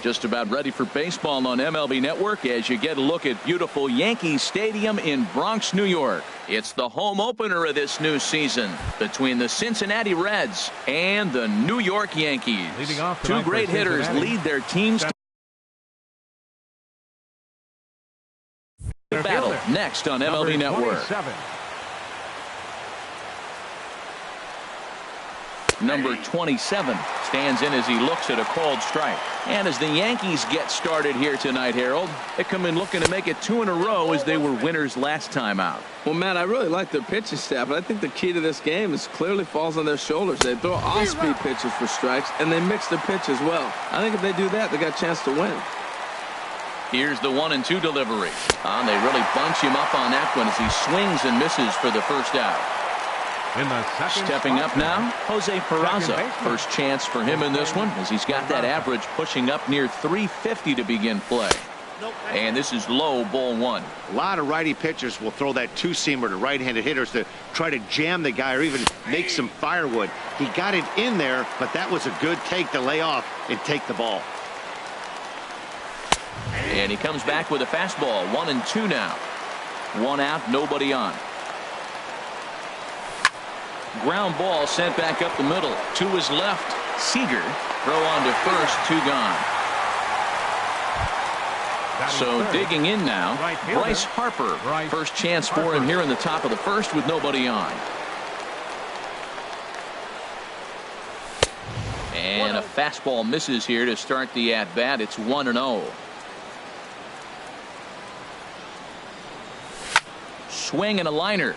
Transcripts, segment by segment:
Just about ready for baseball on MLB Network as you get a look at beautiful Yankee Stadium in Bronx, New York. It's the home opener of this new season between the Cincinnati Reds and the New York Yankees. Two great hitters lead their teams to battle next on MLB Network. Number 27 stands in as he looks at a called strike. And as the Yankees get started here tonight, Harold, they come in looking to make it 2 in a row as they were winners last time out. Well, Matt, I really like their pitching staff, but I think the key to this game is clearly falls on their shoulders. They throw off-speed pitches for strikes, and they mix their pitch as well. I think if they do that, they got a chance to win. Here's the 1-2 delivery. And they really bunch him up on that one as he swings and misses for the first out. Stepping up now, Jose Peraza. First chance for him in this one as he's got that average pushing up near 350 to begin play. And this is low, ball 1. A lot of righty pitchers will throw that two-seamer to right-handed hitters to try to jam the guy or even make some firewood. He got it in there, but that was a good take to lay off and take the ball. And he comes back with a fastball. 1-2 now. 1 out, nobody on. Ground ball sent back up the middle. To his left. Seager. Throw on to first. 2 gone. So digging in now, Bryce Harper. First chance for him here in the top of the first with nobody on. And a fastball misses here to start the at-bat. It's 1-0. Swing and a liner.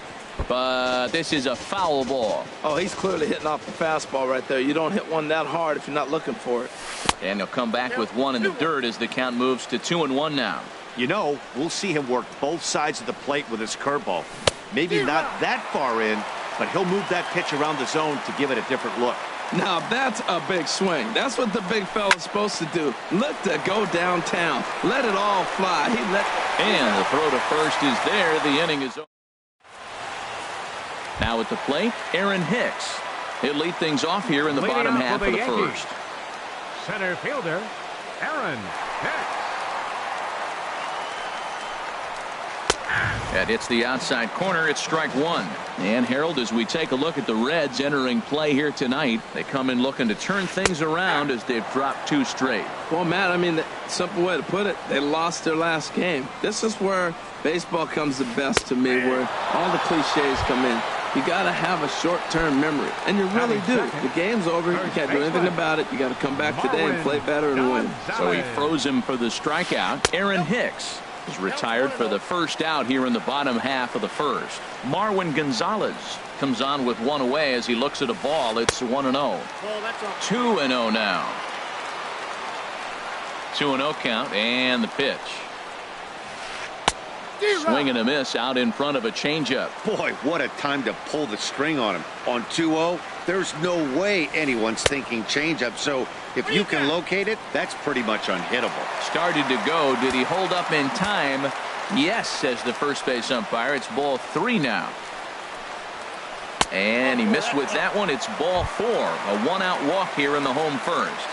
But this is a foul ball. Oh, he's clearly hitting off the fastball right there. You don't hit one that hard if you're not looking for it. And he'll come back with 1 in the dirt as the count moves to 2-1 now. You know, we'll see him work both sides of the plate with his curveball. Maybe not that far in, but he'll move that pitch around the zone to give it a different look. Now that's a big swing. That's what the big fella's supposed to do. Look to go downtown. Let it all fly. And the throw to first is there. The inning is over. Now at the plate, Aaron Hicks. He'll lead things off here in the bottom half of the first. Center fielder, Aaron Hicks. That hits the outside corner. It's strike 1. And Harold, as we take a look at the Reds entering play here tonight, they come in looking to turn things around as they've dropped 2 straight. Well, Matt, I mean, the simple way to put it, they lost their last game. This is where baseball comes the best to me, where all the cliches come in. You got to have a short-term memory, and you really do. The game's over. You can't do anything about it. You got to come back today and play better and win. So he froze him for the strikeout. Aaron Hicks is retired for the first out here in the bottom half of the first. Marwin Gonzalez comes on with 1 away as he looks at a ball. It's 1-0. 2-0 now. 2-0 count and the pitch. Swing and a miss out in front of a changeup. Boy, what a time to pull the string on him. On 2-0, there's no way anyone's thinking changeup. So if you can locate it, that's pretty much unhittable. Started to go. Did he hold up in time? Yes, says the first base umpire. It's ball 3 now. And he missed with that one. It's ball 4. A 1-out walk here in the home first.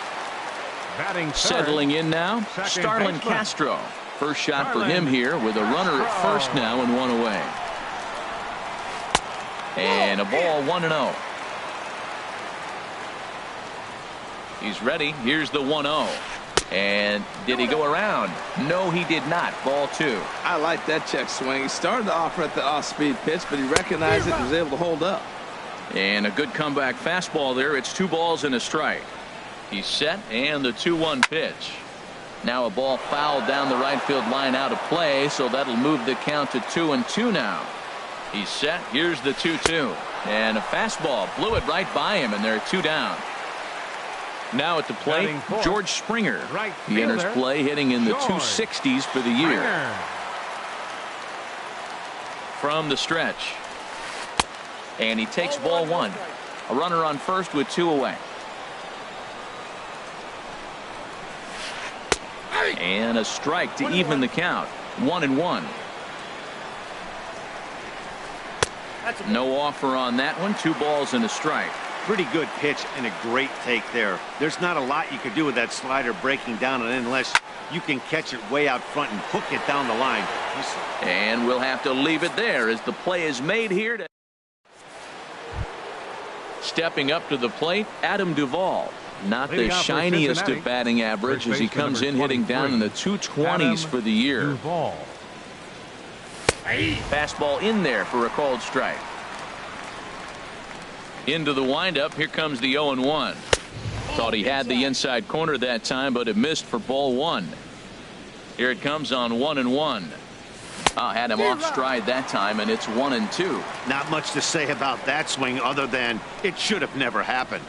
Settling in now, Starlin Castro. First shot for him here with a runner at first now and 1 away. And a ball 1-0. He's ready. Here's the 1-0. And did he go around? No, he did not. Ball 2. I like that check swing. He started to offer at the off-speed pitch, but he recognized it and was able to hold up. And a good comeback fastball there. It's 2 balls and a strike. He's set, and the 2-1 pitch. Now a ball fouled down the right field line out of play, so that'll move the count to 2-2 now. He's set. Here's the 2-2. And a fastball blew it right by him, and they're 2 down. Now at the plate, George Springer. He enters play hitting in the 260s for the year. From the stretch. And he takes ball 1. A runner on first with 2 away. And a strike to even the count. 1-1. No offer on that one. 2 balls and a strike. Pretty good pitch and a great take there. There's not a lot you could do with that slider breaking down unless you can catch it way out front and hook it down the line. And we'll have to leave it there as the play is made here. Stepping up to the plate, Adam Duvall. Not the shiniest of batting average as he comes in hitting down in the 220s for the year. Duvall. Fastball in there for a called strike. Into the windup. Here comes the 0-1. Thought he had the inside corner that time, but it missed for ball one. Here it comes on 1-1. Had him off stride that time, and it's 1-2. Not much to say about that swing other than it should have never happened.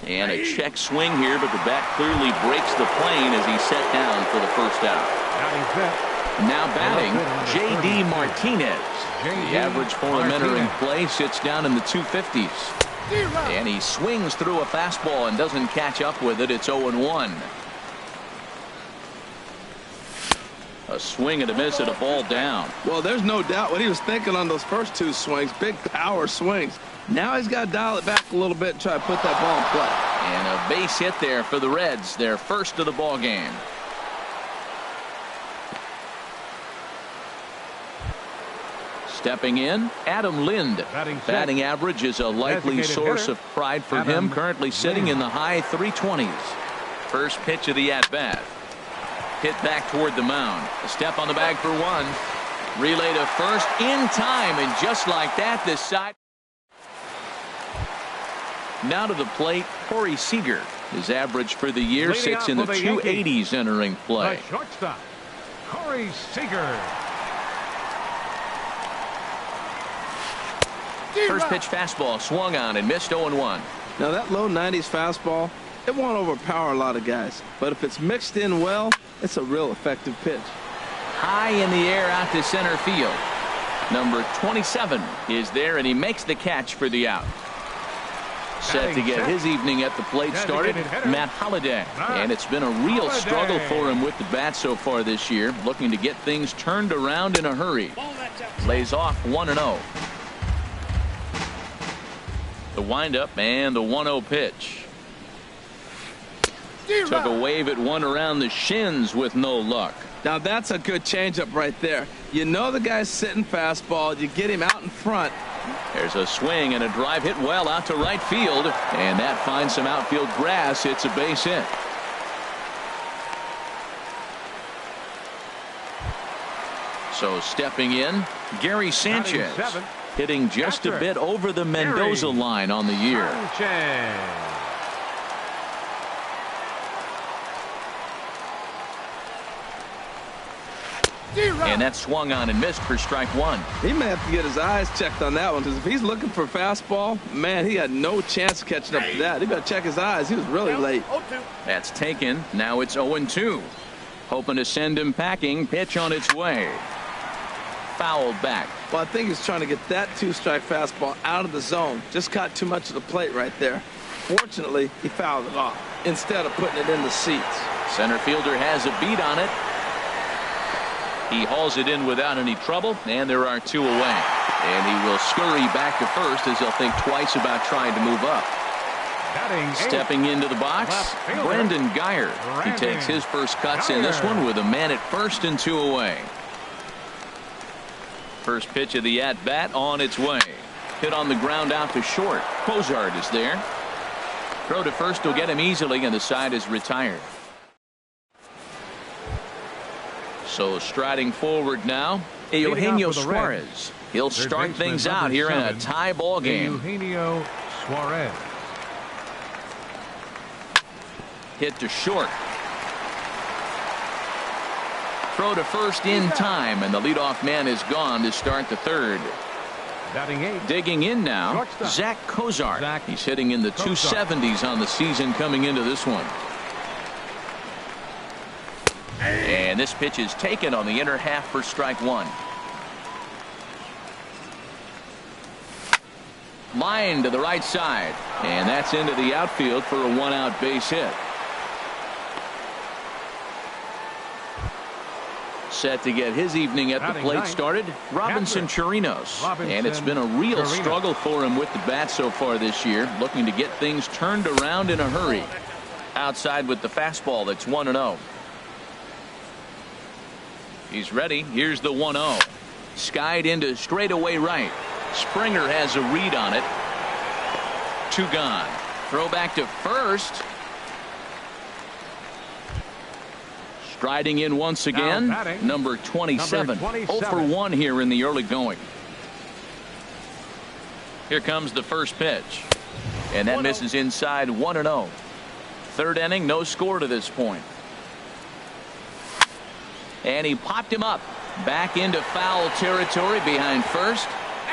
And a check swing here, but the bat clearly breaks the plane as he's set down for the first out. Now batting, J.D. Martinez. The average for him entering play sits down in the 250s. And he swings through a fastball and doesn't catch up with it. It's 0-1. A swing and a miss at a ball down. Well, there's no doubt what he was thinking on those first two swings. Big power swings. Now he's got to dial it back a little bit and try to put that ball in play. And a base hit there for the Reds, their first of the ball game. Stepping in, Adam Lind. Batting average is a likely source of pride for him, currently sitting in the high 320s. First pitch of the at-bat. Hit back toward the mound. A step on the bag for one. Relay to first in time, and just like that, this side. Now to the plate, Corey Seager. His average for the year sits in the 280s entering play. The shortstop, Corey Seager. First pitch fastball swung on and missed 0-1. Now that low 90s fastball, it won't overpower a lot of guys. But if it's mixed in well, it's a real effective pitch. High in the air out to center field. Number 27 is there, and he makes the catch for the out. Set to get his evening at the plate started, Matt Holliday. And it's been a real struggle for him with the bat so far this year, looking to get things turned around in a hurry. Lays off 1-0. The windup and the 1-0 pitch. Took a wave at one around the shins with no luck. Now that's a good changeup right there. You know the guy's sitting fastball. You get him out in front. There's a swing and a drive hit well out to right field, and that finds some outfield grass. It's a base hit. So stepping in, Gary Sanchez, hitting just a bit over the Mendoza line on the year. And that swung on and missed for strike one. He may have to get his eyes checked on that one, because if he's looking for fastball, man, he had no chance of catching up to that. He better check his eyes. He was really late. That's taken. Now it's 0-2. Hoping to send him packing. Pitch on its way. Fouled back. Well, I think he's trying to get that two-strike fastball out of the zone. Just caught too much of the plate right there. Fortunately, he fouled it off instead of putting it in the seats. Center fielder has a beat on it. He hauls it in without any trouble, and there are two away. And he will scurry back to first as he'll think twice about trying to move up. Stepping into the box, Brandon Guyer. He takes his first cuts in this one with a man at first and two away. First pitch of the at-bat on its way. Hit on the ground out to short. Cozart is there. Throw to first will get him easily, and the side is retired. So striding forward now, Eugenio Suarez. He'll start things out here in a tie ball game. Eugenio Suarez. Hit to short. Throw to first in time, and the leadoff man is gone to start the third. Digging in now, Zach Cozart. He's hitting in the 270s on the season coming into this one. And this pitch is taken on the inner half for strike one. Line to the right side, and that's into the outfield for a one-out base hit. Set to get his evening at the Batting plate ninth, started, Robinson Chirinos. And it's been a real Chirinos. struggle for him with the bat so far this year, looking to get things turned around in a hurry. Outside with the fastball, that's 1-0. He's ready. Here's the 1-0. Skied into straightaway right. Springer has a read on it. 2 gone. Throw back to first. Striding in once again, batting, number 27. number 27. 0 for 1 here in the early going. Here comes the first pitch. And that misses inside, 1-0. Third inning, no score to this point. And he popped him up. Back into foul territory behind first.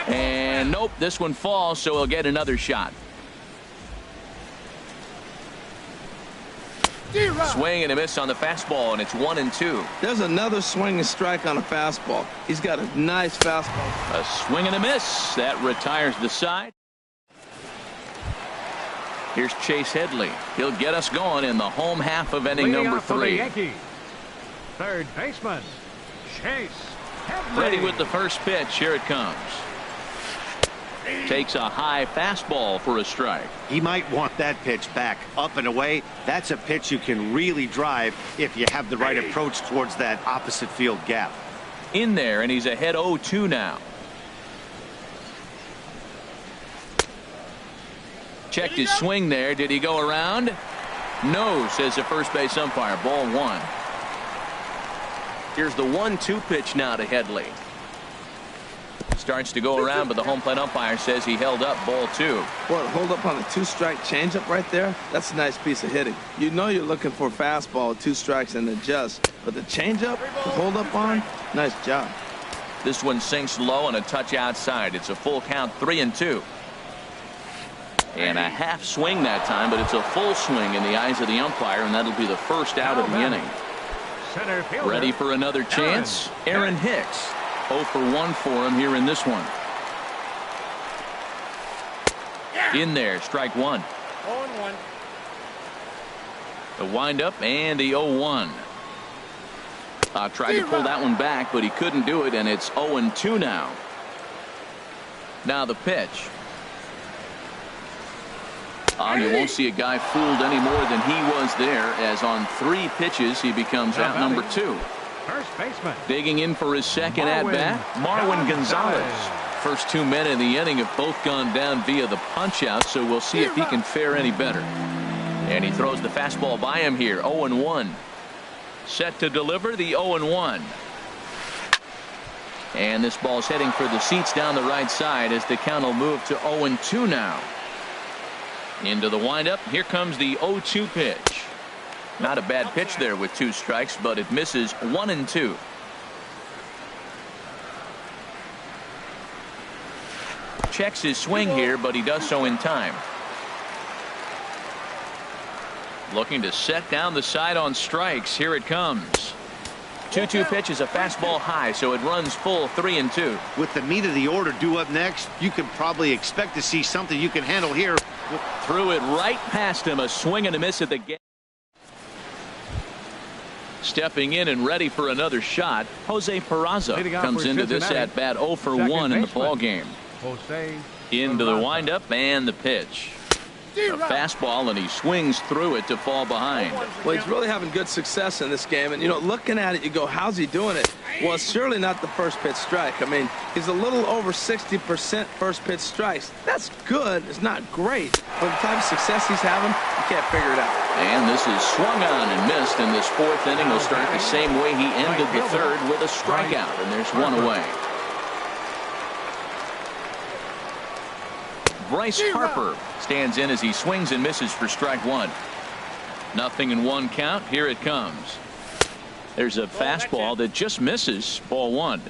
And nope, this one falls, so he'll get another shot. Swing and a miss on the fastball, and it's 1-2. There's another swing and strike on a fastball. He's got a nice fastball. A swing and a miss. That retires the side. Here's Chase Headley. He'll get us going in the home half of inning Leading number off for the 3. Yankees, third baseman, Chase Headley. Ready with the first pitch. Here it comes. Takes a high fastball for a strike. He might want that pitch back up and away. That's a pitch you can really drive if you have the right approach towards that opposite field gap. In there, and he's ahead 0-2 now. Checked his swing there. Did he go around? No, says the first base umpire. Ball 1. Here's the 1-2 pitch now to Headley. Starts to go around, but the home plate umpire says he held up. Ball 2. Well, hold up on the 2-strike changeup right there. That's a nice piece of hitting. You know you're looking for a fastball, 2 strikes and adjust. But the changeup to hold up on, nice job. This one sinks low and a touch outside. It's a full count, 3-2. And a half swing that time, but it's a full swing in the eyes of the umpire, and that'll be the first out of the inning. Center fielder, Ready for another chance? Aaron Hicks. 0 for 1 for him here in this one. In there, strike 1. 0-1. The windup and the 0-1. Tried to pull that one back, but he couldn't do it, and it's 0-2 now. Now the pitch. You won't see a guy fooled any more than he was there, as on 3 pitches he becomes out number 2. first baseman. Digging in for his second at-bat, Marwin Gonzalez. First 2 men in the inning have both gone down via the punch-out, so we'll see if he can fare any better. And he throws the fastball by him here, 0-1. Set to deliver the 0-1. And this ball's heading for the seats down the right side as the count will move to 0-2 now. Into the windup. Here comes the 0-2 pitch. Not a bad pitch there with 2 strikes, but it misses 1-2. Checks his swing here, but he does so in time. Looking to set down the side on strikes. Here it comes. 2-2 pitch is a fastball high, so it runs full, 3-2. With the meat of the order due up next, you can probably expect to see something you can handle here. Threw it right past him. A swing and a miss at the gate. Stepping in and ready for another shot, Jose Peraza comes into this at bat 0 for 1 in the ball game. Jose Into the Peraza. windup and the pitch. A fastball, and he swings through it to fall behind. Well, he's really having good success in this game. And, you know, looking at it, you go, how's he doing it? Well, it's surely not the first pitch strike. I mean, he's a little over 60% first pitch strikes. That's good. It's not great. But the type of success he's having, you can't figure it out. And this is swung on and missed, and this 4th inning will start the same way he ended the 3rd with a strikeout, and there's 1 away. Bryce Harper stands in as he swings and misses for strike 1. 0-1 count. Here it comes. There's a fastball that just misses. Ball 1.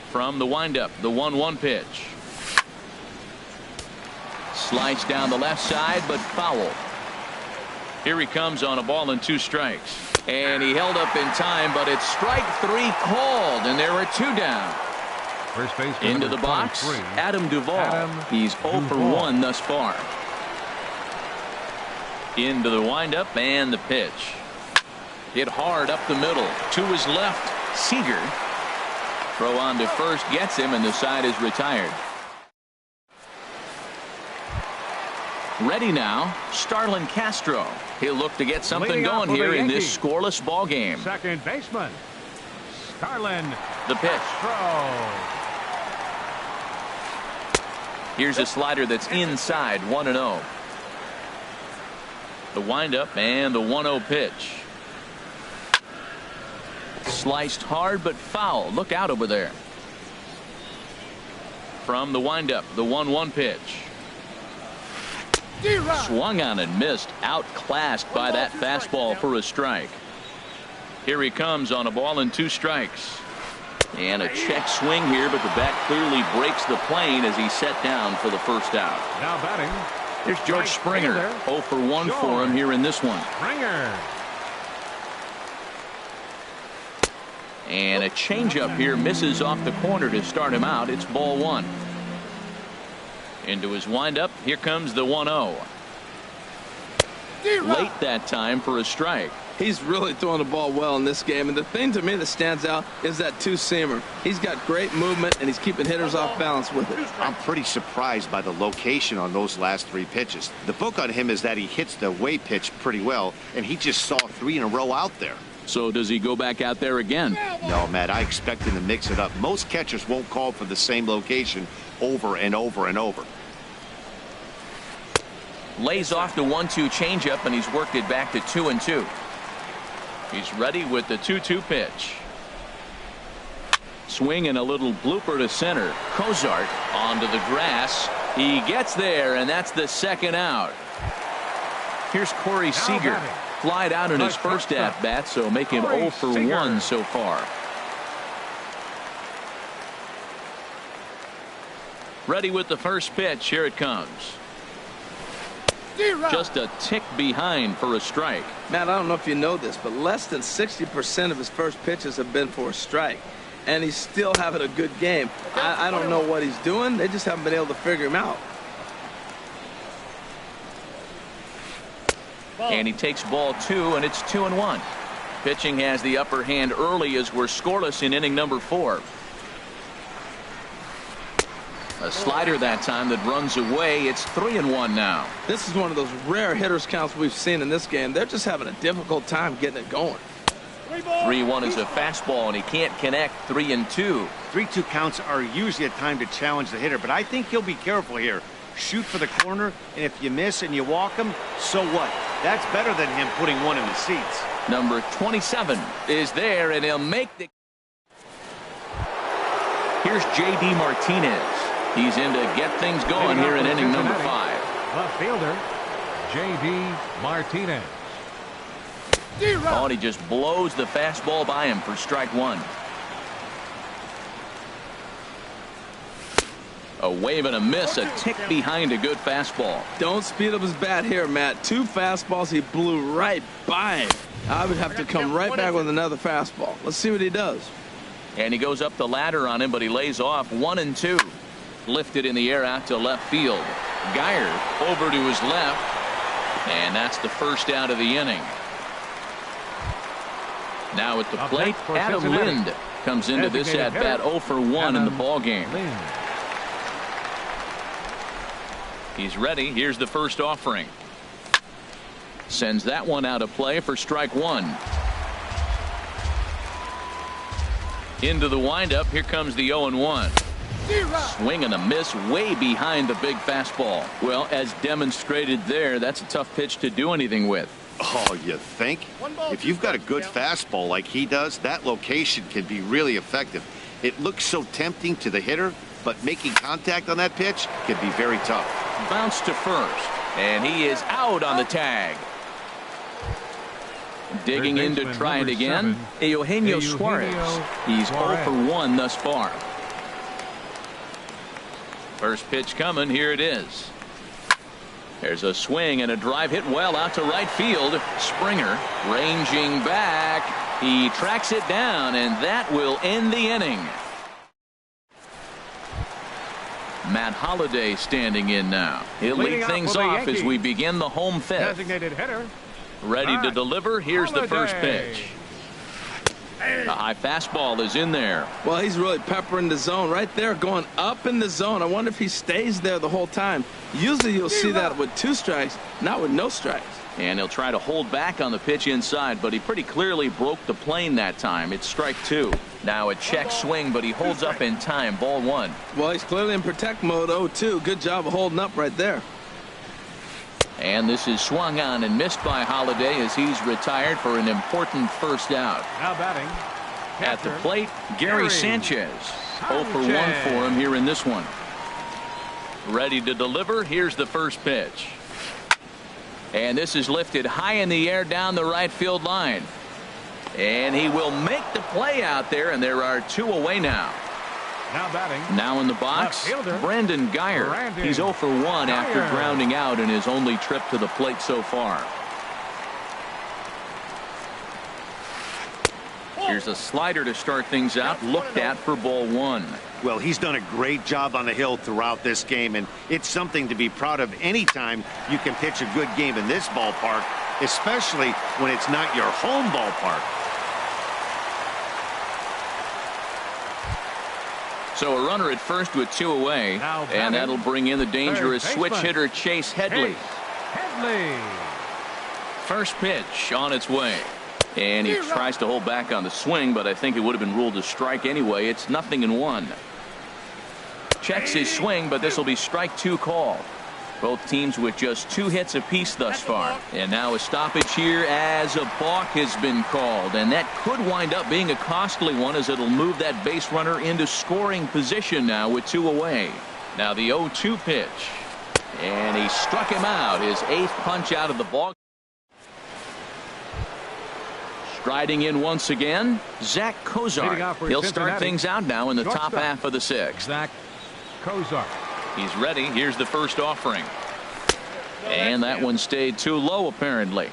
From the windup, the 1-1 pitch. Sliced down the left side, but foul. Here he comes on a ball and 2 strikes. And he held up in time, but it's strike 3 called, and there are 2 down. First baseman Into the number box, 23, Adam Duvall. Adam He's 0 for Duvall. 1 thus far. Into the windup and the pitch. Hit hard up the middle. To his left, Seager. Throw on to first gets him, and the side is retired. Ready now, Starlin Castro. He'll look to get something going here in this scoreless ball game. Second baseman, Starlin. The pitch. Castro. Here's a slider that's inside, 1-0. The windup and the 1-0 pitch. Sliced hard but foul. Look out over there. From the windup, the 1-1 pitch. Swung on and missed. Outclassed by that fastball for a strike. Here he comes on a ball and 2 strikes. And a check swing here, but the bat clearly breaks the plane as he's set down for the first out. Now batting, Here's George Springer. 0 for 1 for him here in this one. Springer. And a changeup here misses off the corner to start him out. It's ball 1. Into his windup. Here comes the 1-0. Late that time for a strike. He's really throwing the ball well in this game, and the thing to me that stands out is that two-seamer. He's got great movement, and he's keeping hitters off balance with it. I'm pretty surprised by the location on those last 3 pitches. The book on him is that he hits the away pitch pretty well, and he just saw 3 in a row out there. So does he go back out there again? No, Matt, I expect him to mix it up. Most catchers won't call for the same location over and over and over. Lays off the 1-2 changeup, and he's worked it back to 2-2. He's ready with the 2-2 pitch. Swing and a little blooper to center. Cozart onto the grass. He gets there, and that's the second out. Here's Corey Seager. Flied out in his first at-bat, so make him 0 for 1 so far. Ready with the first pitch. Here it comes. Just a tick behind for a strike. Matt, I don't know if you know this, but less than 60% of his first pitches have been for a strike. And he's still having a good game. I don't know what he's doing. They just haven't been able to figure him out. And he takes ball 2, and it's 2-1. Pitching has the upper hand early as we're scoreless in inning number 4. A slider that time that runs away. It's 3-1 now. This is one of those rare hitters counts we've seen in this game. They're just having a difficult time getting it going. 3-1 is a fastball, and he can't connect. 3-2. 3-2 counts are usually a time to challenge the hitter, but I think he'll be careful here. Shoot for the corner, and if you miss and you walk him, so what? That's better than him putting one in the seats. Number 27 is there, and he'll make the... Here's J.D. Martinez. He's in to get things going here in inning number 5. The fielder, J.D. Martinez. Oh, and he just blows the fastball by him for strike 1. A wave and a miss, a tick behind a good fastball. Don't speed up his bat here, Matt. 2 fastballs he blew right by him. I would have to come right back with another fastball. Let's see what he does. And he goes up the ladder on him, but he lays off 1-2. Lifted in the air out to left field. Geyer over to his left, and that's the first out of the inning. Now at the plate, Adam Lind comes into this at bat 0 for 1 in the ball game. He's ready. Here's the first offering. Sends that one out of play for strike 1. Into the windup. Here comes the 0-1. Swing and a miss way behind the big fastball. Well, as demonstrated there, that's a tough pitch to do anything with. Oh, you think? If you've got a good fastball like he does, that location can be really effective. It looks so tempting to the hitter, but making contact on that pitch can be very tough. Bounce to first, and he is out on the tag. Digging in to try it again, Eugenio Suarez. He's 0 for 1 thus far. First pitch coming. Here it is. There's a swing and a drive hit well out to right field. Springer ranging back. He tracks it down, and that will end the inning. Matt Holliday standing in now. He'll lead things off as we begin the home fifth. Designated hitter, Ready to deliver. Here's the first pitch. A high fastball is in there. Well, he's really peppering the zone right there, going up in the zone. I wonder if he stays there the whole time. Usually you'll see that with 2 strikes, not with no strikes. And he'll try to hold back on the pitch inside, but he pretty clearly broke the plane that time. It's strike 2. Now a check swing, but he holds up in time. Ball 1. Well, he's clearly in protect mode. 0-2. Good job of holding up right there. And this is swung on and missed by Holiday as he's retired for an important first out. Now batting. At the Catcher, plate, Gary Sanchez. 0 for 1 for him here in this one. Ready to deliver. Here's the first pitch. And this is lifted high in the air down the right field line. And he will make the play out there, and there are 2 away now. Now batting. Now in the box, Left fielder, Brandon Guyer. Brandon He's 0 for 1 after Guyer. grounding out in his only trip to the plate so far. Here's a slider to start things out, looked at for ball 1. Well, he's done a great job on the hill throughout this game, and it's something to be proud of anytime you can pitch a good game in this ballpark, especially when it's not your home ballpark. So a runner at first with 2 away, Now and batting, that'll bring in the dangerous third switch baseman, hitter Chase Headley. Headley. First pitch on its way. And he tries to hold back on the swing, but I think it would have been ruled a strike anyway. It's 0-1. Checks his swing, but this will be strike 2 call. Both teams with just 2 hits apiece thus far. And now a stoppage here as a balk has been called. And that could wind up being a costly one as it'll move that base runner into scoring position now with 2 away. Now the 0-2 pitch. And he struck him out. His 8th punch out of the ball. Striding in once again, Zach Leading Kozar. off for He'll start Cincinnati, things out now in the top shortstop, half of the 6th. Zach Kozar. He's ready. Here's the first offering. And that one stayed too low apparently.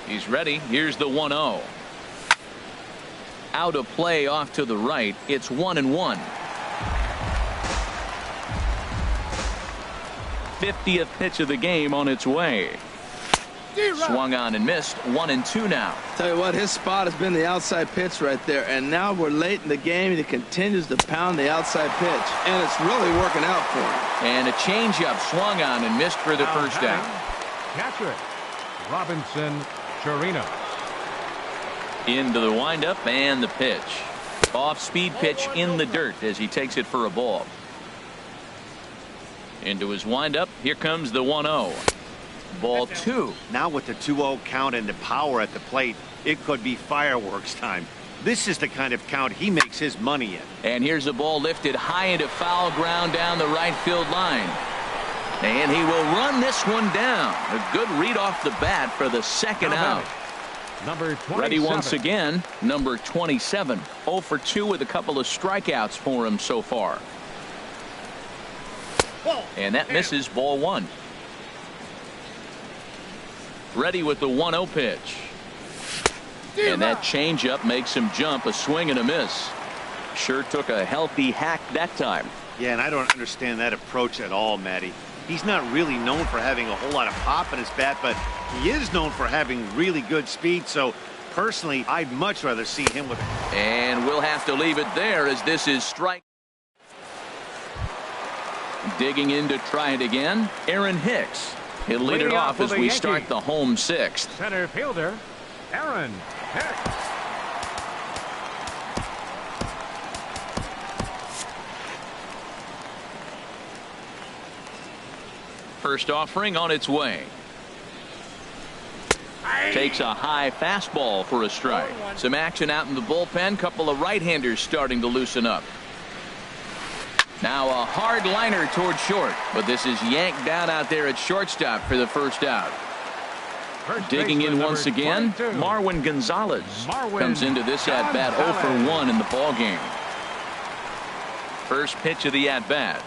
He's ready. Here's the 1-0. Out of play off to the right. It's 1-1. 50th pitch of the game on its way. Swung on and missed. 1-2 now. Tell you what, his spot has been the outside pitch right there, and now we're late in the game and he continues to pound the outside pitch, and it's really working out for him. And a changeup swung on and missed for the Now first batting, out. Catcher Robinson Chirinos. Into the windup and the pitch. Off speed pitch in the dirt as he takes it for a ball. Into his windup. Here comes the 1-0. Ball 2. Now with the 2-0 count and the power at the plate, it could be fireworks time. This is the kind of count he makes his money in. And here's a ball lifted high into foul ground down the right field line. And he will run this one down. A good read off the bat for the second Now out. batting, number 27. Ready once again, number 27. 0 for 2 with a couple of strikeouts for him so far. And that misses. Ball 1. Ready with the 1-0 pitch. And that changeup makes him jump. A swing and a miss. Sure took a healthy hack that time. Yeah, and I don't understand that approach at all, Matty. He's not really known for having a whole lot of pop in his bat, but he is known for having really good speed. So personally, I'd much rather see him with. And we'll have to leave it there as this is strike. Digging in to try it again, Aaron Hicks. He'll lead it Leading off off for as the we Yankees. start the home 6th. Center fielder Aaron Hicks. First offering on its way. Takes a high fastball for a strike. Some action out in the bullpen. Couple of right-handers starting to loosen up. Now a hard liner toward short, but this is yanked down out there at shortstop for the first out. First Digging in baseman, once number again, 22. Marwin Gonzalez Marwin comes into this at-bat 0 for Gonzalez. 1 in the ballgame. First pitch of the at-bat.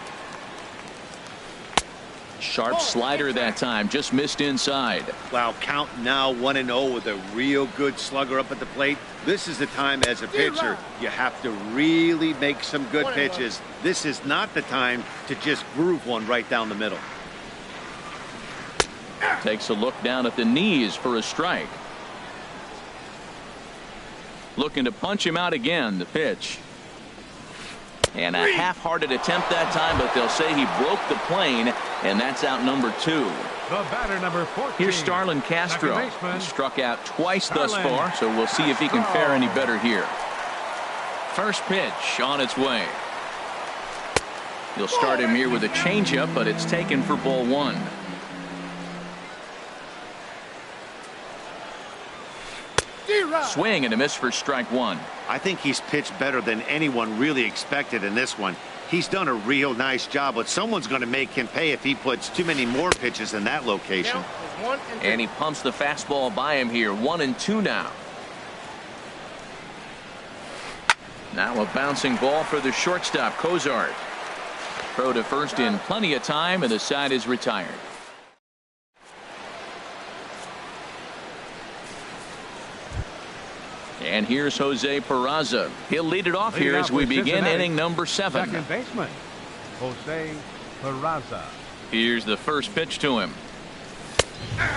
Sharp slider that time, just missed inside. Wow, count now 1-0 with a real good slugger up at the plate. This is the time as a pitcher you have to really make some good pitches. This is not the time to just groove one right down the middle. Takes a look down at the knees for a strike. Looking to punch him out again. The pitch. And a half-hearted attempt that time, but they'll say he broke the plane, and that's out number 2. The batter, number 14. Here's Starlin Castro. He struck out twice thus far, so we'll see if he can fare any better here. First pitch on its way. He'll start him here with a changeup, but it's taken for ball 1. Swing and a miss for strike 1. I think he's pitched better than anyone really expected in this one. He's done a real nice job, but someone's going to make him pay if he puts too many more pitches in that location. And he pumps the fastball by him here. 1-2 now. Now a bouncing ball for the shortstop, Cozart. Throw to first in plenty of time, and the side is retired. And here's Jose Peraza. He'll lead it off here as we begin inning number 7. Second baseman, Jose Peraza. Here's the first pitch to him.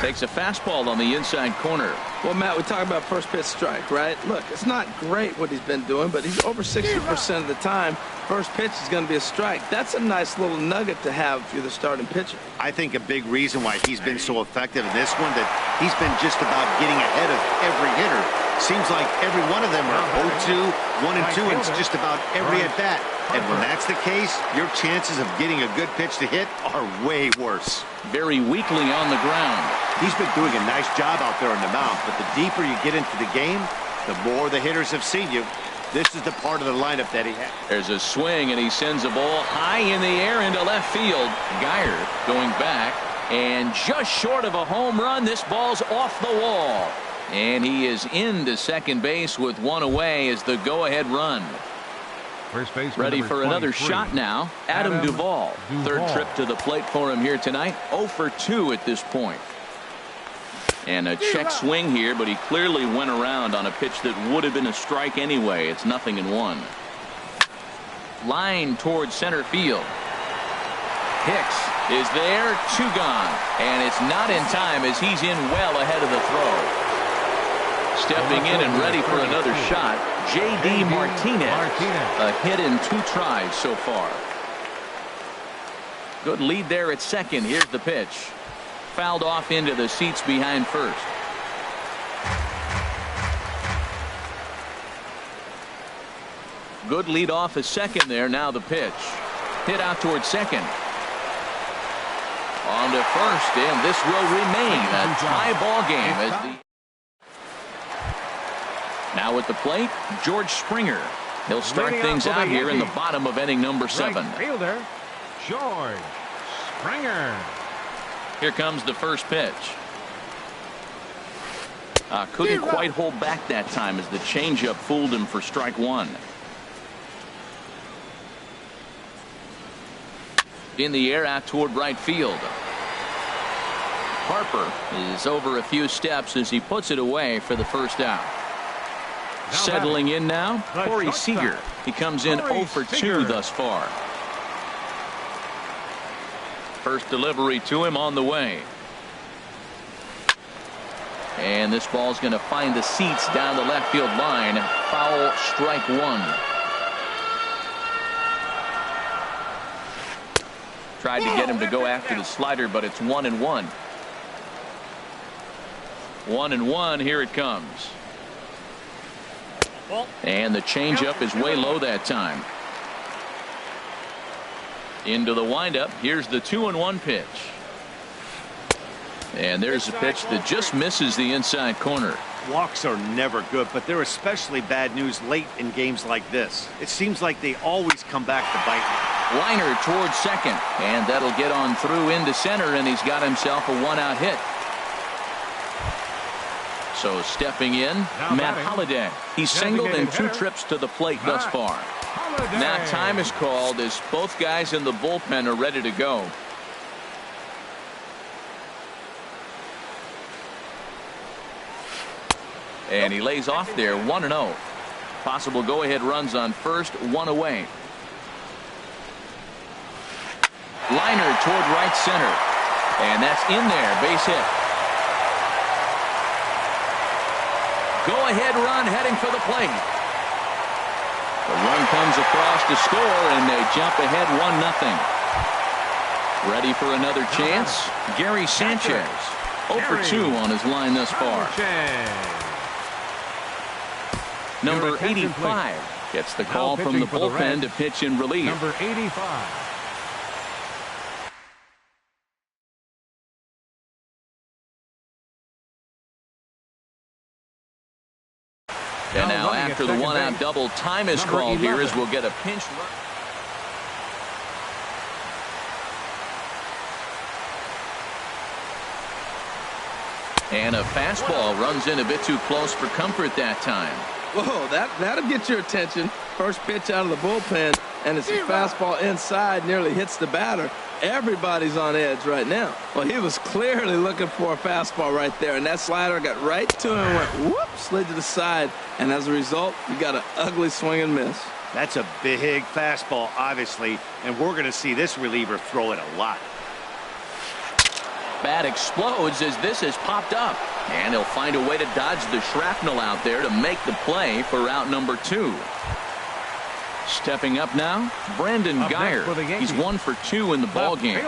Takes a fastball on the inside corner. Well, Matt, we talk about first pitch strike, right? Look, it's not great what he's been doing, but he's over 60% of the time. First pitch is going to be a strike. That's a nice little nugget to have if you're the starting pitcher. I think a big reason why he's been so effective in this one, that he's been just about getting ahead of every hitter. Seems like every one of them are 0-2, 1-2, and it's just about every at-bat. And when that's the case, your chances of getting a good pitch to hit are way worse. Very weakly on the ground. He's been doing a nice job out there on the mound, but the deeper you get into the game, the more the hitters have seen you. This is the part of the lineup that he has. There's a swing, and he sends a ball high in the air into left field. Geyer going back, and just short of a home run. This ball's off the wall. And he is into second base with one away as the go-ahead run. First base ready for another shot now. Adam Duvall. Third trip to the plate for him here tonight. 0 for 2 at this point. And a check swing here, but he clearly went around on a pitch that would have been a strike anyway. It's 0-1. Line towards center field. Hicks is there. 2 gone. And it's not in time as he's in well ahead of the throw. Stepping in and ready for another shot, J.D. Martinez. A hit in 2 tries so far. Good lead there at second. Here's the pitch. Fouled off into the seats behind first. Good lead off at second there. Now the pitch. Hit out towards second. On to first, and this will remain a tie ball game as the now at the plate, George Springer. He'll start things out here in the bottom of inning number 7. Right fielder, George Springer. Here comes the first pitch. Couldn't quite hold back that time as the changeup fooled him for strike 1. In the air out toward right field. Harper is over a few steps as he puts it away for the first out. Settling in now, Corey Seager. He comes in 0 for 2 thus far. First delivery to him on the way. And this ball's going to find the seats down the left field line. Foul, strike 1. Tried to get him to go after the slider, but it's 1-1. 1-1, here it comes. And the changeup is way low that time. Into the windup. Here's the 2-1 pitch. And there's a pitch that just misses the inside corner. Walks are never good, but they're especially bad news late in games like this. It seems like they always come back to bite. Liner towards second, and that'll get on through into center, and he's got himself a 1-out hit. So stepping in, Matt Holliday. He's singled in 2 trips to the plate thus far. Now time is called as both guys in the bullpen are ready to go. And he lays off there, 1-0. Possible go-ahead runs on first, 1 away. Liner toward right center. And that's in there. Base hit. Go-ahead run heading for the plate. The run comes across to score, and they jump ahead 1-0. Ready for another chance? Gary Sanchez. 0 for 2 on his line thus far. Number 85 gets the call from the bullpen to pitch in relief. Number 85. And now after the one-out double, time is called here as we'll get a pinch run. And a fastball runs in a bit too close for comfort that time. Whoa, that'll get your attention. First pitch out of the bullpen, and it's a fastball inside, nearly hits the batter. Everybody's on edge right now. Well, he was clearly looking for a fastball right there, and that slider got right to him and went whoop, slid to the side, and as a result, you got an ugly swing and miss. That's a big fastball, obviously, and we're going to see this reliever throw it a lot. Bat explodes as this has popped up, and he'll find a way to dodge the shrapnel out there to make the play for out number 2. Stepping up now, Brandon Guyer. He's 1 for 2 in the ball game.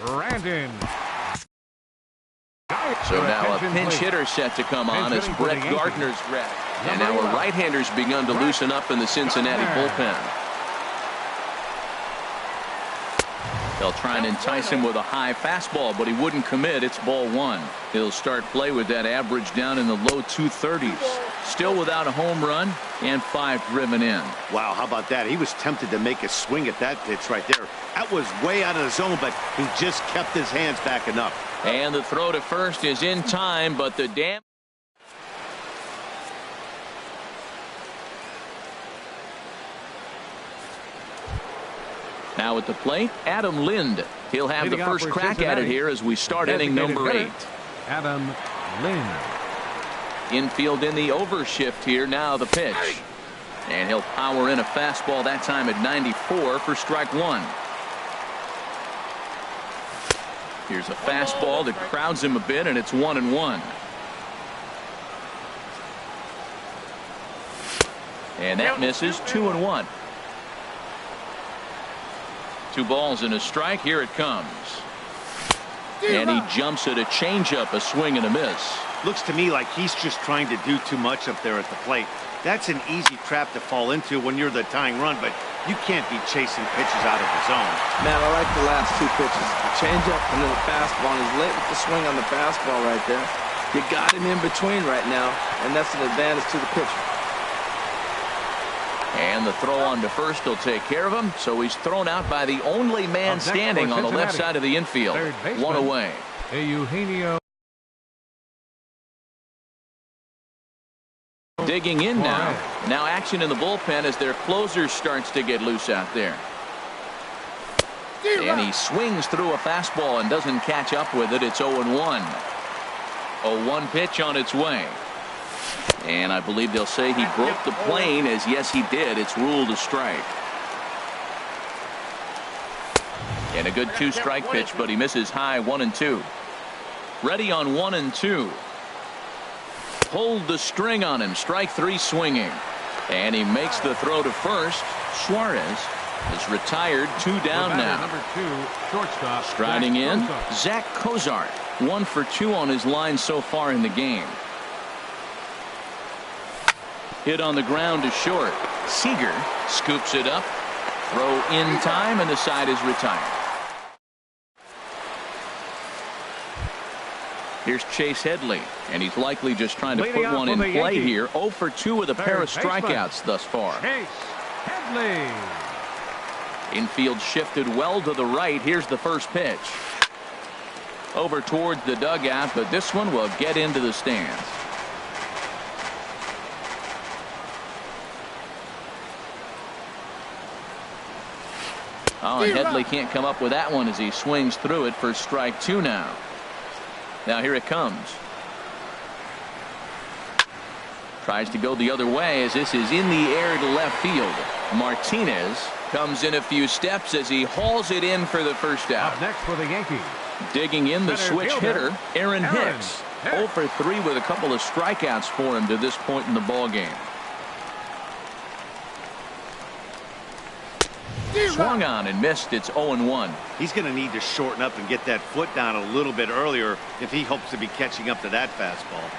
Brandon. So now a pinch hitter set to come on as Brett Gardner's ready. And now a right-hander's begun to loosen up in the Cincinnati bullpen. They'll try and entice him with a high fastball, but he wouldn't commit. It's ball 1. He'll start play with that average down in the low 230s. Still without a home run and 5 driven in. Wow, how about that? He was tempted to make a swing at that pitch right there. That was way out of the zone, but he just kept his hands back enough. And the throw to first is in time, but the damage. Now at the plate, Adam Lind. He'll have the first crack at it here as we start inning number 8. Adam Lind. Infield in the overshift here. Now the pitch. And he'll power in a fastball that time at 94 for strike 1. Here's a fastball that crowds him a bit, and it's 1-1. And that misses. 2-1. 2 balls and a strike. Here it comes. And he jumps at a changeup, a swing and a miss. Looks to me like he's just trying to do too much up there at the plate. That's an easy trap to fall into when you're the tying run, but you can't be chasing pitches out of the zone. Man, I like the last 2 pitches. The changeup and then the fastball. And he's late with the swing on the fastball right there. You got him in between right now, and that's an advantage to the pitcher. And the throw on to first will take care of him, so he's thrown out by the only man standing on the left side of the infield. 1 away. Eugenio. Digging in now. Now action in the bullpen as their closer starts to get loose out there. And he swings through a fastball and doesn't catch up with it. It's 0-1. 0-1 pitch on its way. And I believe they'll say he broke the plane, as yes he did. It's ruled a strike. And a good 2-strike pitch, but he misses high. 1-2. Ready on 1-2. Pulled the string on him. Strike 3 swinging. And he makes the throw to first. Suarez is retired. 2 down now. Number 2, shortstop. Striding in, Zach Cozart. 1 for 2 on his line so far in the game. Hit on the ground to short. Seager scoops it up. Throw in time, and the side is retired. Here's Chase Headley, and he's likely just trying to put one in play here. 0 for 2 with a pair of strikeouts thus far. Chase Headley. Infield shifted well to the right. Here's the first pitch. Over towards the dugout, but this one will get into the stands. Oh, and Headley can't come up with that one as he swings through it for strike 2 now. Now here it comes. Tries to go the other way as this is in the air to left field. Martinez comes in a few steps as he hauls it in for the first out. Up next for the Yankees. Digging in the Center switch fielder, hitter, Aaron Hicks. 0 for 3 with a couple of strikeouts for him to this point in the ball game. Swung on and missed. It's 0-1. He's going to need to shorten up and get that foot down a little bit earlier if he hopes to be catching up to that fastball.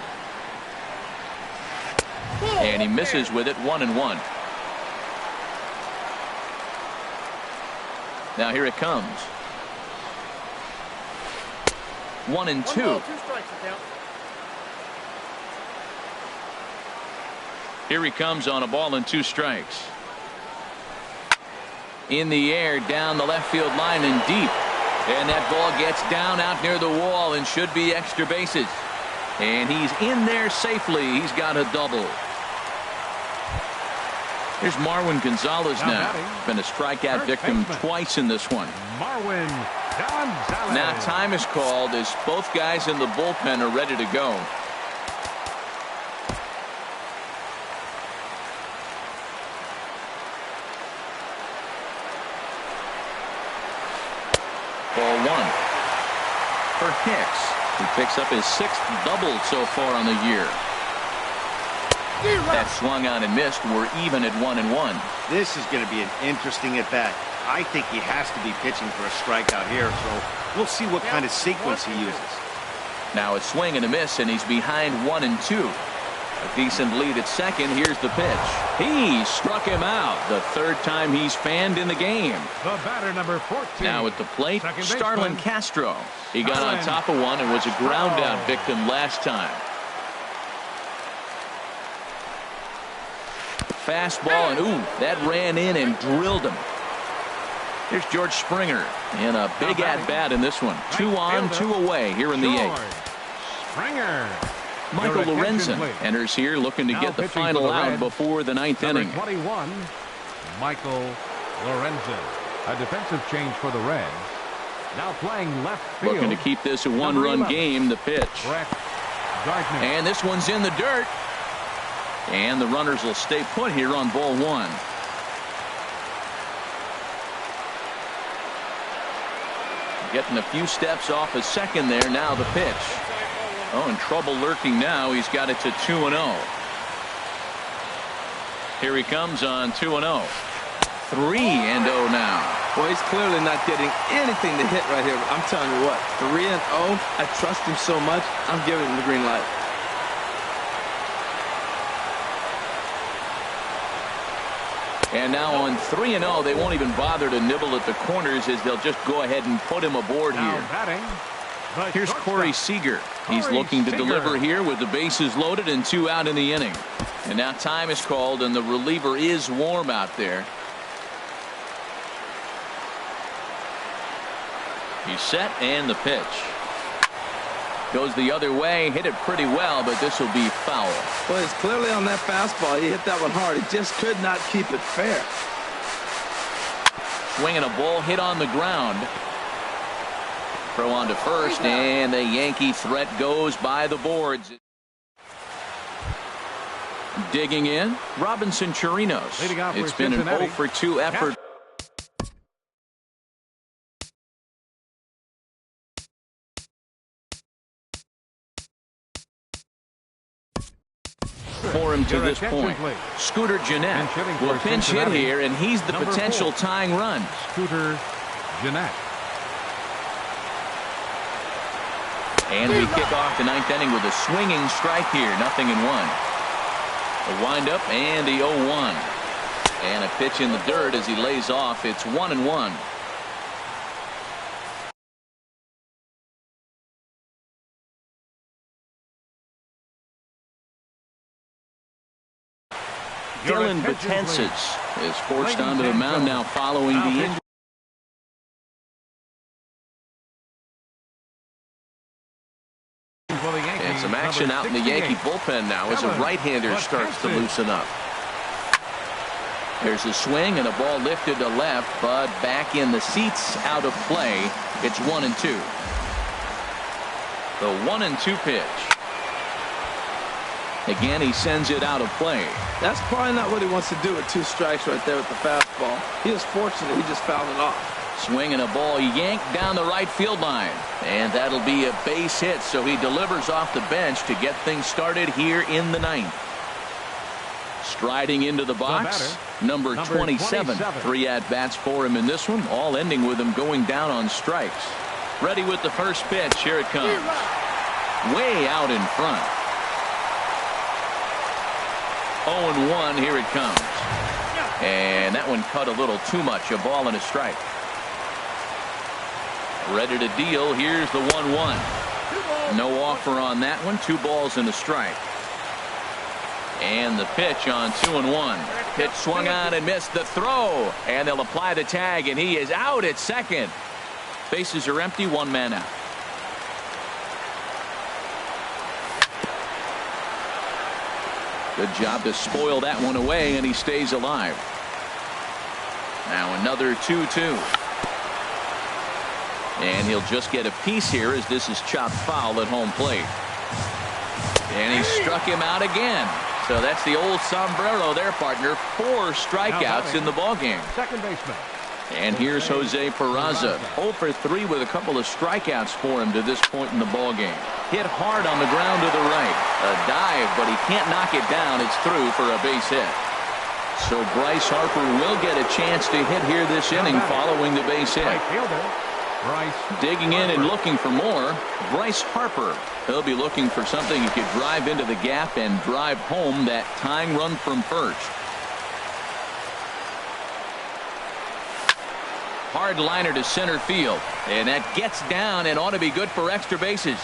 And he misses with it. 1-1. Now here it comes. 1-2. Here he comes on a ball and 2 strikes. In the air down the left field line and deep. And that ball gets down out near the wall and should be extra bases. And he's in there safely. He's got a double. Here's Marwin Gonzalez now. Been a strikeout victim twice in this one. Marwin Gonzalez. Now time is called as both guys in the bullpen are ready to go. Ball 1 for Hicks. He picks up his 6th double so far on the year. That swung on and missed. We're even at 1-1. This is going to be an interesting at bat. I think he has to be pitching for a strikeout here, so we'll see what kind of sequence he uses. Now a swing and a miss, and he's behind 1-2. A decent lead at second. Here's the pitch. He struck him out. The 3rd time he's fanned in the game. The batter, number 14. Now at the plate, Second Starlin baseman. Castro. He got on top of one and was a ground out victim last time. Fastball, and ooh, that ran in and drilled him. Here's George Springer in a big at-bat in this one. 2 on, 2 away here in the 8th. Springer. Michael Your attention, Lorenzen please. enters here looking to Now get the pitching final for the out Reds, before the 9th Number inning. 21, Michael Lorenzen. A defensive change for the Reds. Now playing left field. Looking to keep this a Number 1-run 11, game. The pitch. Brett Gardner. And this one's in the dirt. And the runners will stay put here on ball 1. Getting a few steps off a second there. Now the pitch. Oh, in trouble lurking now. He's got it to 2-0. Here he comes on 2-0. 3-0 now. Well, he's clearly not getting anything to hit right here. I'm telling you what, 3-0. I trust him so much. I'm giving him the green light. And now on 3-0, they won't even bother to nibble at the corners as they'll just go ahead and put him aboard Now here. batting, the Here's shortstop. Corey Seager. He's Corey looking to Seager. deliver here with the bases loaded and 2 out in the inning. And now time is called, and the reliever is warm out there. He's set, and the pitch. Goes the other way, hit it pretty well, but this will be foul. Well, he's clearly on that fastball. He hit that one hard. He just could not keep it fair. Swinging a ball hit on the ground. Throw on to first, and the Yankee threat goes by the boards. Digging in, Robinson Chirinos. Leading off for It's been an Cincinnati. 0 for 2 effort. For him to Your this attention, point. please. Scooter Gennett Pinch hitting will for pinch hit Cincinnati. here, and he's the Number potential 4. tying run. Scooter Gennett. And we kick off the 9th inning with a swinging strike here. 0-1. A windup and the 0-1. And a pitch in the dirt as he lays off. It's 1-1. Your Dylan attention, Betances is forced Ladies onto the and mound now gentlemen, following now the pitch- injury. For the Yankees, And some action number out in the Yankee 68. bullpen now as a Dylan right-hander starts to Betances. loosen up. There's a swing and a ball lifted to left, but back in the seats, out of play. It's 1-2. The 1-2 pitch. Again, he sends it out of play. That's probably not what he wants to do with 2 strikes right there with the fastball. He is fortunate he just fouled it off. Swinging a ball yanked down the right field line. And that'll be a base hit, so he delivers off the bench to get things started here in the 9th. Striding into the box, number 27. 3 at-bats for him in this one, all ending with him going down on strikes. Ready with the first pitch. Here it comes. Way out in front. 0-1. Here it comes. And that one cut a little too much. A ball and a strike. Ready to deal. Here's the 1-1. No offer on that one. 2 balls and a strike. And the pitch on 2-1. Pitch swung on and missed. The throw. And they'll apply the tag, and he is out at second. Bases are empty. 1 man out. Good job to spoil that one away, and he stays alive. Now another 2-2. And he'll just get a piece here as this is chopped foul at home plate. And he struck him out again. So that's the old sombrero there, partner. 4 strikeouts in the ballgame. Second baseman. And here's Jose Peraza. 0 for 3 with a couple of strikeouts for him to this point in the ballgame. Hit hard on the ground to the right. A dive, but he can't knock it down. It's through for a base hit. So Bryce Harper will get a chance to hit here this inning following the base hit. Digging in and looking for more, Bryce Harper. He'll be looking for something he could drive into the gap and drive home that tying run from first. Hard liner to center field, and that gets down and ought to be good for extra bases.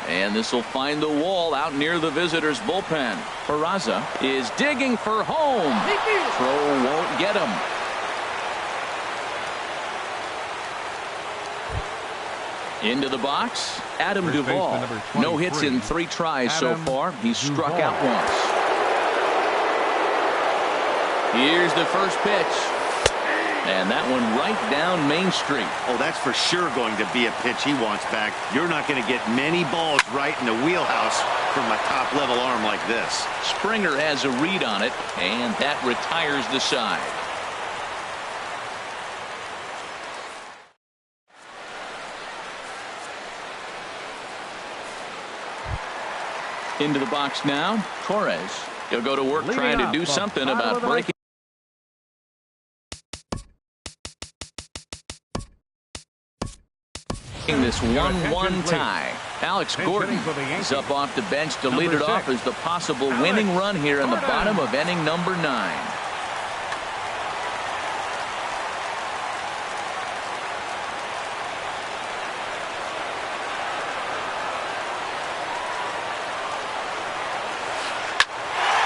And this will find the wall out near the visitors' bullpen. Peraza is digging for home. Throw won't get him. Into the box, Adam Duvall. No hits in 3 tries so far. He's struck out once. Here's the first pitch. And that one right down Main Street. Oh, that's for sure going to be a pitch he wants back. You're not going to get many balls right in the wheelhouse from a top-level arm like this. Springer has a read on it, and that retires the side. Into the box now, Torres. He'll go to work trying to do something about breaking this 1-1 tie. Alex Gordon is up off the bench to lead it off as the possible winning run here in the bottom of inning number 9.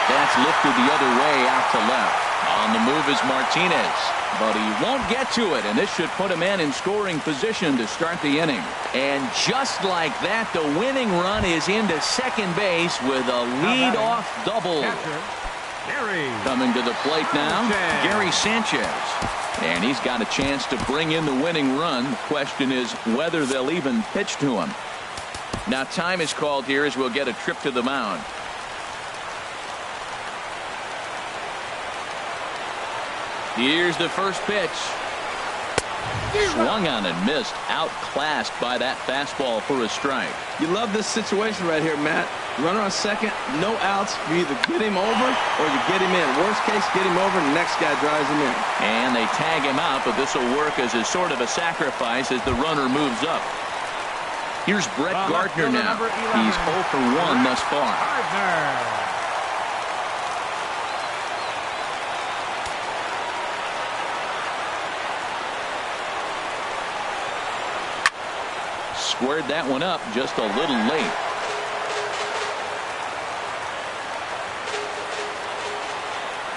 That's lifted the other way out to left. On the move is Martinez, but he won't get to it, and this should put him in scoring position to start the inning. And just like that, the winning run is into second base with a lead-off double. Coming to the plate now, Gary Sanchez. And he's got a chance to bring in the winning run. The question is whether they'll even pitch to him. Now time is called here as we'll get a trip to the mound. Here's the first pitch. Swung on and missed. Outclassed by that fastball for a strike. You love this situation right here, Matt. Runner on second, no outs. You either get him over or you get him in. Worst case, get him over and the next guy drives him in. And they tag him out, but this will work as a sort of a sacrifice as the runner moves up. Here's Brett Gardner now. He's 0 for 1 thus far. Squared that one up just a little late.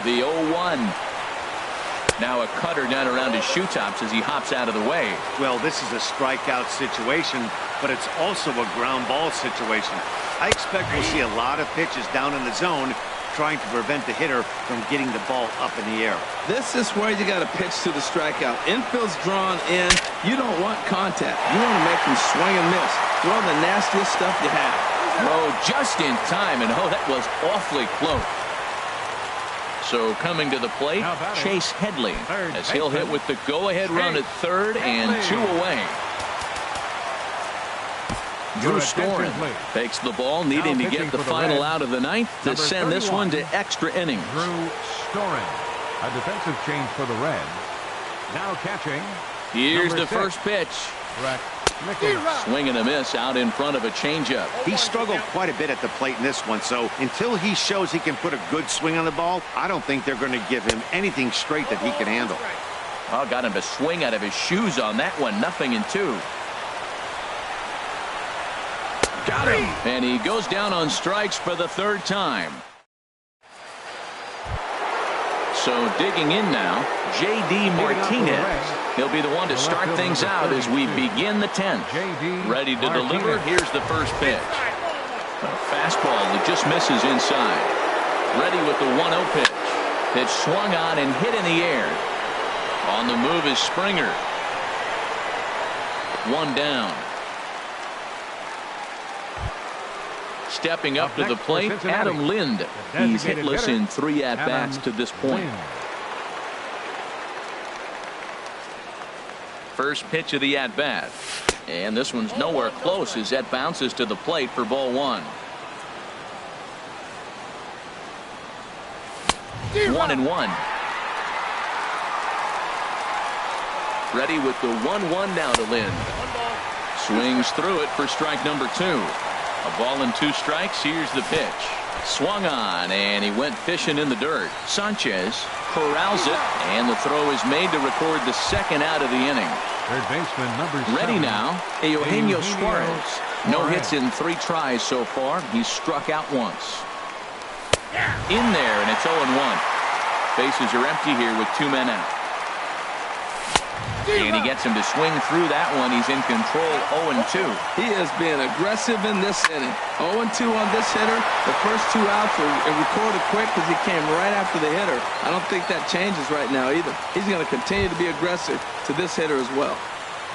The 0-1. Now a cutter down around his shoe tops as he hops out of the way. Well, this is a strikeout situation, but it's also a ground ball situation. I expect we'll see a lot of pitches down in the zone trying to prevent the hitter from getting the ball up in the air. This is where you got to pitch to the strikeout. Infield's drawn in. You don't want contact. You want to make them swing and miss. Throw the nastiest stuff you have. Throw just in time, and oh, that was awfully close. So coming to the plate, Chase Headley, as he'll hit with the go-ahead run at third and 2 away. Drew Storen takes the ball, needing to get the final out of the ninth to send this one to extra innings. Drew Storen, a defensive change for the Reds. Now catching. Here's the first pitch. Brett Nichols. Swing and a miss out in front of a changeup. He struggled quite a bit at the plate in this one, so until he shows he can put a good swing on the ball, I don't think they're going to give him anything straight that he can handle. Oh, got him to swing out of his shoes on that one. 0-2. Got him. And he goes down on strikes for the third time. So digging in now, J.D. Martinez. He'll be the one to start things out as we begin the 10th. Ready to deliver. Here's the first pitch. A fastball that just misses inside. Ready with the 1-0 pitch. Pitch swung on and hit in the air. On the move is Springer. 1 down. Stepping up to the plate, Adam Lind. He's hitless in 3 at-bats to this point. First pitch of the at-bat. And this one's nowhere close as that bounces to the plate for ball 1. 1-1. Ready with the 1-1 now to Lind. Swings through it for strike number 2. A ball and 2 strikes. Here's the pitch. Swung on, and he went fishing in the dirt. Sanchez corrals it, and the throw is made to record the second out of the inning. Third baseman number 7. Ready now, Eugenio Suarez. No hits in 3 tries so far. He's struck out once. In there, and it's 0-1. Bases are empty here with 2 men out. And he gets him to swing through that one. He's in control. 0-2. He is being aggressive in this inning. 0-2 on this hitter. The first 2 outs were recorded quick because he came right after the hitter. I don't think that changes right now either. He's going to continue to be aggressive to this hitter as well.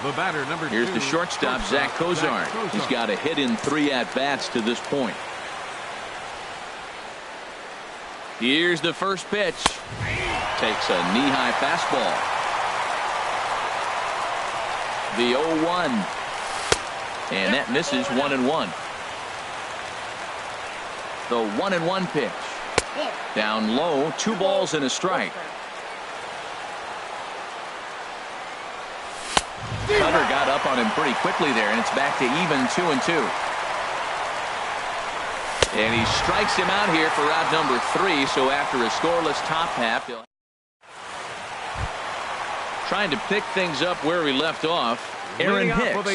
The batter, number 2. Here's the shortstop, Zach Cozart. He's got a hit in 3 at-bats to this point. Here's the first pitch. Takes a knee-high fastball. The 0-1. And that misses 1-1. The 1-1 pitch. Down low, 2 balls and a strike. Cutter got up on him pretty quickly there, and it's back to even 2-2. And he strikes him out here for out number 3. So after a scoreless top half, he'll trying to pick things up where we left off. Aaron Hicks.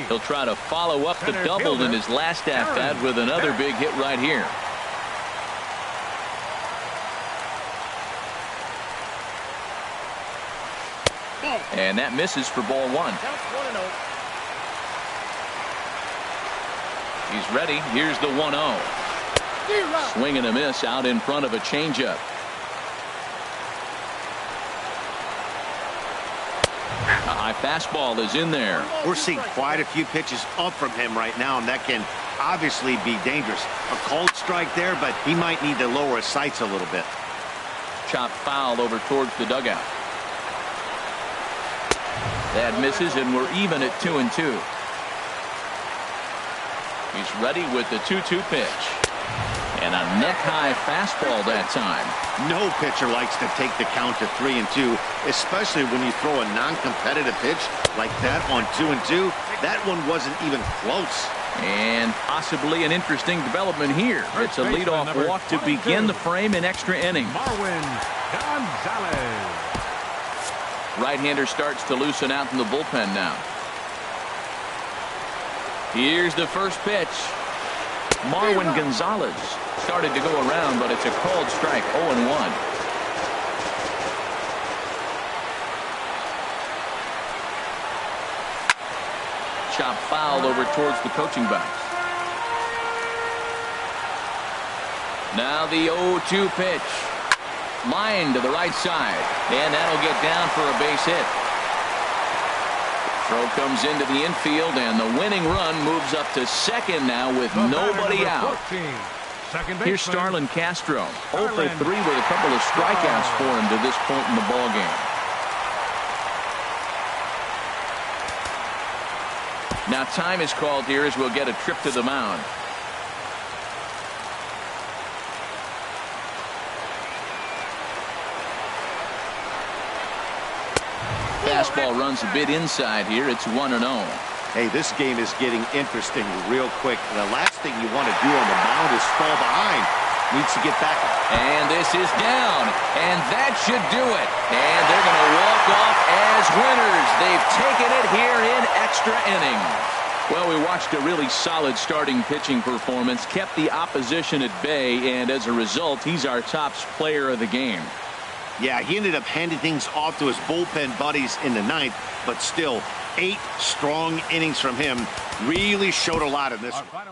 He'll try to follow up the double in his last at-bat with another big hit right here. And that misses for ball 1. He's ready. Here's the 1-0. Swing and a miss out in front of a changeup. A high fastball is in there. We're seeing quite a few pitches up from him right now, and that can obviously be dangerous. A cold strike there, but he might need to lower his sights a little bit. Chop foul over towards the dugout. That misses, and we're even at 2-2. He's ready with the 2-2 pitch. And a neck-high fastball that time. No pitcher likes to take the count to 3-2, especially when you throw a non-competitive pitch like that on 2-2. That one wasn't even close. And possibly an interesting development here. It's a leadoff walk to begin the frame in extra innings. Marwin Gonzalez. Right-hander starts to loosen out in the bullpen now. Here's the first pitch. Marwin Gonzalez started to go around, but it's a called strike. 0-1. Chop fouled over towards the coaching box. Now the 0-2 pitch. Line to the right side, and that'll get down for a base hit. Throw comes into the infield, and the winning run moves up to second now with nobody out. 14, second Here's baseman. Starlin Castro. 0 for 3 with a couple of strikeouts for him to this point in the ballgame. Now time is called here as we'll get a trip to the mound. Fastball runs a bit inside here. It's 1-0. Hey, this game is getting interesting real quick. The last thing you want to do on the mound is fall behind. Needs to get back. And this is down. And that should do it. And they're going to walk off as winners. They've taken it here in extra innings. Well, we watched a really solid starting pitching performance, kept the opposition at bay, and as a result, he's our top player of the game. Yeah, he ended up handing things off to his bullpen buddies in the ninth, but still 8 strong innings from him really showed a lot in this one.